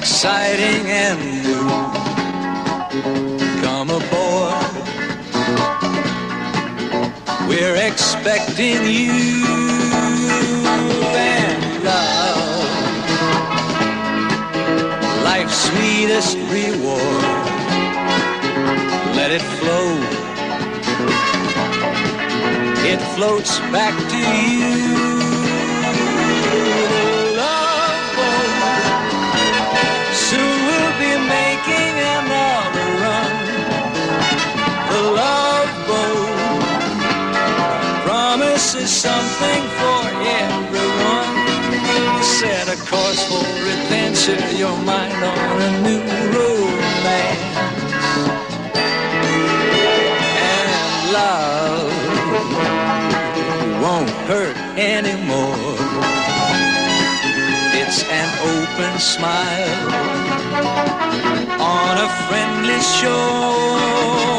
exciting and new. Come aboard, we're expecting you. And love, life's sweetest reward, let it flow, it floats back to you. Love boat, soon we'll be making another run. The love boat promises something for everyone. Set a course for adventure, your mind on a new romance. And love won't hurt anymore. It's an open smile on a friendly shore.